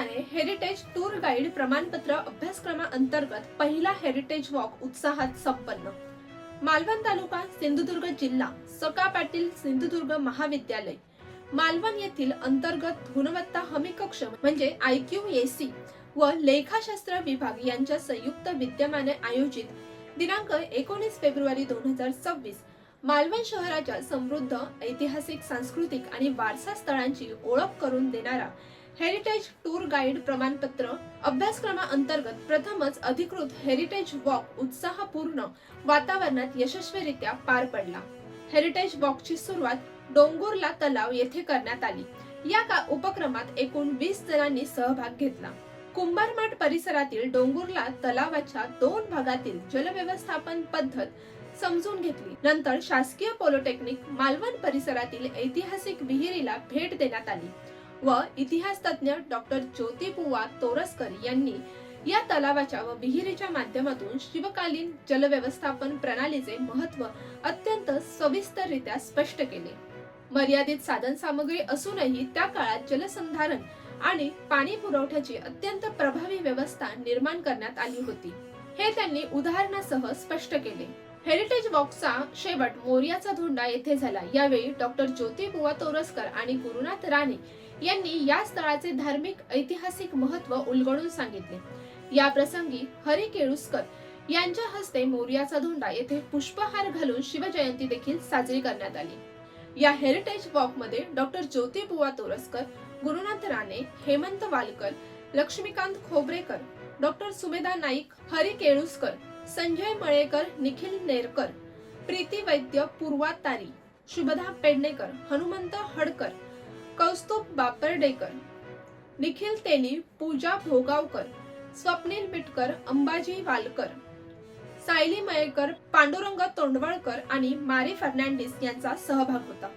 निमित्ताने heritage tour guide प्रमाणपत्र अभ्यासक्रमाअंतर्गत पहिला हेरिटेज वॉक उत्साहात संपन्न। मालवण तालुका सिंधुदुर्ग जिल्हा सका पाटील सिंधुदुर्ग महाविद्यालय मालवण येथील अंतर्गत गुणवत्ता हमी कक्ष म्हणजे IQAC व लेखाशास्त्र विभाग यांच्या संयुक्त विद्यमाने आयोजित दिनांक 19 फेब्रुवारी 2026 मालवण शहराच्या समृद्ध ऐतिहासिक, सांस्कृतिक आणि वारसा स्थळांची ओळख करून देणारा हेरिटेज टूर गाईड प्रमाणपत्र अभ्यासक्रमाअंतर्गत प्रथमच अधिकृत हेरिटेज वॉक उत्साहपूर्ण वातावरणात यशस्वीरित्या पार पडला। हेरिटेज वॉकची सुरुवात डोंगुर्ला तलाव येथे करण्यात आली। या उपक्रमात एकूण 20 जणांनी सहभाग घेतला। कुंभारमाठ परिसरातील डोंगुर्ला तलावाच्या 2 भागातील जलव्यवस्थापन पद्धत समजून घेतली। नंतर शासकीय पॉलिटेक्निक मालवण परिसरातील ऐतिहासिक विहिरीला भेट देण्यात आली व इतिहास तज्ञ डॉक्टर ज्योतिबुवा तोरसकर यांनी या तलावाच्या व विहिरीच्या माध्यमातून शिवकालीन जलव्यवस्थापन प्रणालीचे महत्त्व अत्यंत सविस्तररित्या स्पष्ट केले। मर्यादित साधन सामग्री असूनही त्या काळात जलसंधारण आणि पाणी पुरवठ्याची अत्यंत प्रभावी व्यवस्था निर्माण करण्यात आली होती, हे त्यांनी उदाहरणासह स्पष्ट केले। हेरिटेज वॉकचा शेवट मोर्याचा धोंडा येथे झाला। यावेळी डॉक्टर ज्योतिबुवा तोरसकर आणि गुरुनाथ राणे यांनी या स्थळाचे धार्मिक ऐतिहासिक महत्त्व उलगडून सांगितले। या प्रसंगी हरी केळुसकर यांच्या हस्ते मोर्याचा धोंडा येथे पुष्पहार घालून शिवजयंती देखील साजरी करण्यात आली। या हेरिटेज वॉक मध्ये डॉक्टर ज्योतिबुवा तोरसकर, गुरुनाथ राणे, हेमंत वालकर, लक्ष्मीकांत खोबरेकर, डॉक्टर सुमेधा नाईक, हरी केळुसकर, संजय मळेकर, निखिल नेरकर, प्रीती वैद्य, पूर्वा तारी, शुभदा पेडणेकर, हनुमंत हडकर, कौस्तुभ बापर्डेकर, निखिल तेली, पूजा भोगावकर, स्वप्नील बिटकर, अंबाजी वालकर, सायली मयेकर, पांडुरंग तोंडवळकर आणि मारी फर्नांडिस यांचा सहभाग होता।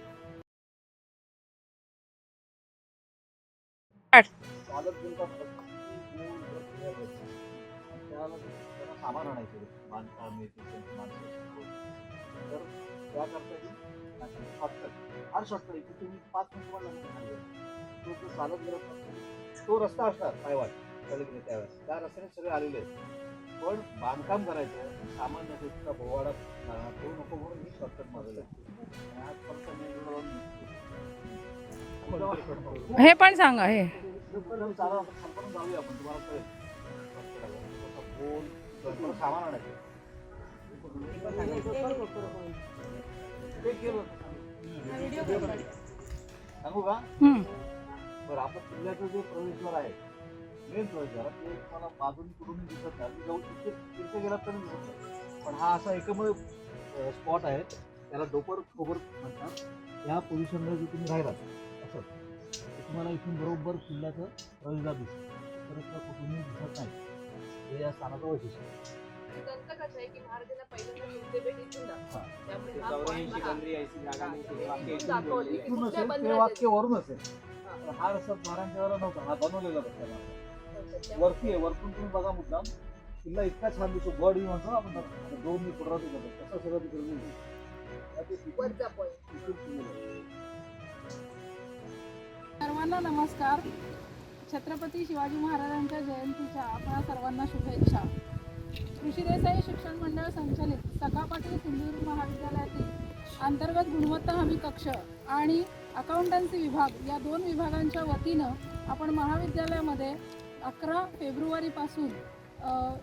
सामान आणायचे बांधकाम तर त्याकरता शॉर्टकट इथे तुम्ही 5 मिनिट तो चालत गेला तो रस्ता असणार पायवाट सगळे त्यावेळेस त्या रस्त्याने सगळे आलेले आहेत, पण बांधकाम करायचं सामान नसेल भोवाडा तो नको म्हणून मी शॉर्टकट मारलेलं हे पण सांगा हे संपूर्ण जाऊया आपण तुम्हाला कळेल सामान आणायचं सांगू का? बरं, आपण किल्ल्याचं जे प्रवेशद्वार आहे मेन प्रवेशद्वार ते तुम्हाला बाजून कुठून दिसत नाही, जाऊ तिथे गेला तरी दिसत नाही, पण हा असा एकमेव स्पॉट आहे त्याला डोपर खोबर म्हणतात। या पोझिशनला जर तुम्ही राहिलात असं तुम्हाला इथून बरोबर किल्ल्याचं प्रवेशद्वार दिसतं, तर कुठूनही दिसत नाही। हे या स्थानाचं वैशिष्ट्य वाक्य वरून असेल, हा रस्ता महाराजांच्या वेळेला नव्हता, हा बनवलेला रस्ता वरती आहे। वरतून तुम्ही बघा मुद्दाम किल्ला इतका छान दिसतो, गड म्हणतो आपण 2 मी पुढरात करतो तसं सगळं तिकडे। सर्वांना नमस्कार। छत्रपती शिवाजी महाराजांच्या जयंतीच्या आपल्या सर्वांना शुभेच्छा। कृषी देसाई शिक्षण मंडळ संचालित सका पाटील सिंधुदुर्ग महाविद्यालयातील अंतर्गत गुणवत्ता हमी कक्ष आणि अकाउंटन्सी विभाग या 2 विभागांच्या वतीनं आपण महाविद्यालयामध्ये 11 फेब्रुवारीपासून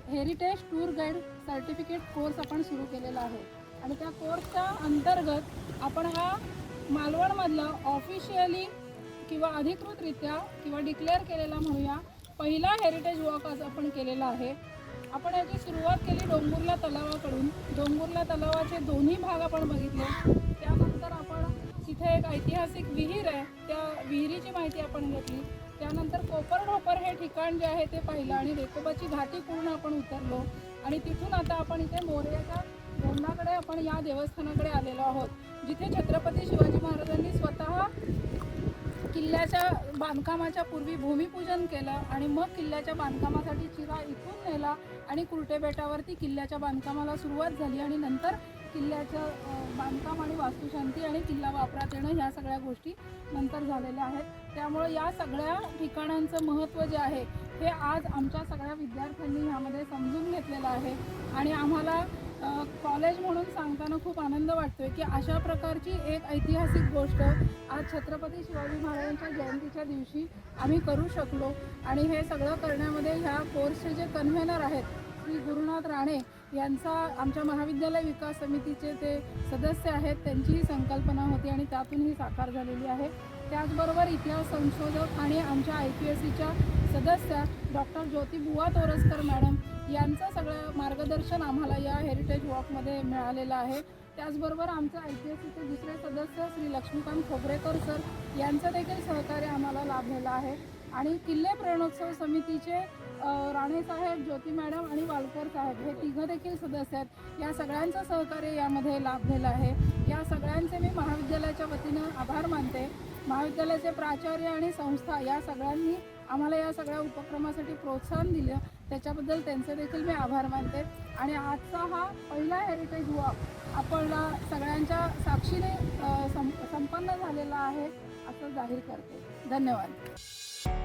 heritage tour guide certificate course आपण सुरू केलेला आहे आणि त्या कोर्सच्या अंतर्गत आपण हा मालवणमधला ऑफिशियली किंवा अधिकृतरित्या किंवा डिक्लेअर केलेला म्हणूया पहिला हेरिटेज वॉक आज आपण केलेला आहे। आपण याची सुरुवात केली डोंगुर्ला तलावाकडून। डोंगुर्ला तलावाचे 2ही भाग आपण बघितले, त्यानंतर आपण तिथे एक ऐतिहासिक विहीर आहे त्या विहिरीची माहिती आपण घेतली, त्यानंतर कोपर ढोपर हे ठिकाण जे आहे ते पाहिलं आणि रेकोबाची घाटी पूर्ण आपण उतरलो आणि तिथून आता आपण इथे मोर्याच्या धोंडाकडे आपण या देवस्थानाकडे आलेलो आहोत, जिथे छत्रपती शिवाजी महाराजांनी स्वतः किल्ल्याच्या बांधकामाच्या पूर्वी भूमिपूजन केलं आणि मग किल्ल्याच्या बांधकामासाठी चिरा इथून नेला आणि कुर्टे बेटावरती किल्ल्याच्या बांधकामाला सुरुवात झाली आणि नंतर किल्ल्याचं बांधकाम आणि वास्तुशांती आणि किल्ला वापरात येणं ह्या सगळ्या गोष्टी नंतर झालेल्या आहेत. त्यामुळे या सगळ्या ठिकाणांचं महत्त्व जे आहे हे आज आमच्या सगळ्या विद्यार्थ्यांनी ह्यामध्ये समजून घेतलेलं आहे आणि आम्हाला कॉलेज म्हणून सांगताना खूप आनंद वाटतोय की अशा प्रकारची एक ऐतिहासिक गोष्ट आज छत्रपती शिवाजी महाराजांच्या जयंतीच्या दिवशी आम्ही करू शकलो. आणि हे सगळं करण्यामध्ये ह्या कोर्सचे जे कन्व्हेनर आहेत श्री गुरुनाथ राणे यांचा आमच्या महाविद्यालय विकास समितीचे ते सदस्य आहेत, त्यांचीही संकल्पना होती आणि त्यातून ही साकार झालेली आहे. त्याचबरोबर इतिहास संशोधक आणि आमच्या IPSCच्या सदस्य डॉक्टर ज्योतिबुवा तोरसकर मॅडम यांचं सगळं मार्गदर्शन आम्हाला या हेरिटेज वॉकमध्ये मिळालेलं आहे. त्याचबरोबर आमचे IPSCचे दुसरे सदस्य श्री लक्ष्मीकांत खोबरेकर सर यांचं देखील सहकार्य आम्हाला लाभलेलं आहे. आणि किल्ले प्रणोत्सव समितीचे राणेसाहेब, ज्योती मॅडम आणि वालकर साहेब हे तिघं देखील सदस्य आहेत. या सगळ्यांचं सहकार्य यामध्ये लाभलेलं आहे. या सगळ्यांचे मी महाविद्यालयाच्या वतीनं आभार मानते. महाविद्यालयाचे प्राचार्य आणि संस्था या सगळ्यांनी आम्हाला या सगळ्या उपक्रमासाठी प्रोत्साहन दिलं, त्याच्याबद्दल त्यांचे देखील मी आभार मानते. आणि आजचा हा पहिला हेरिटेज वॉक आपल्याला सगळ्यांच्या साक्षीने संपन्न झालेला आहे असं जाहीर करते. धन्यवाद.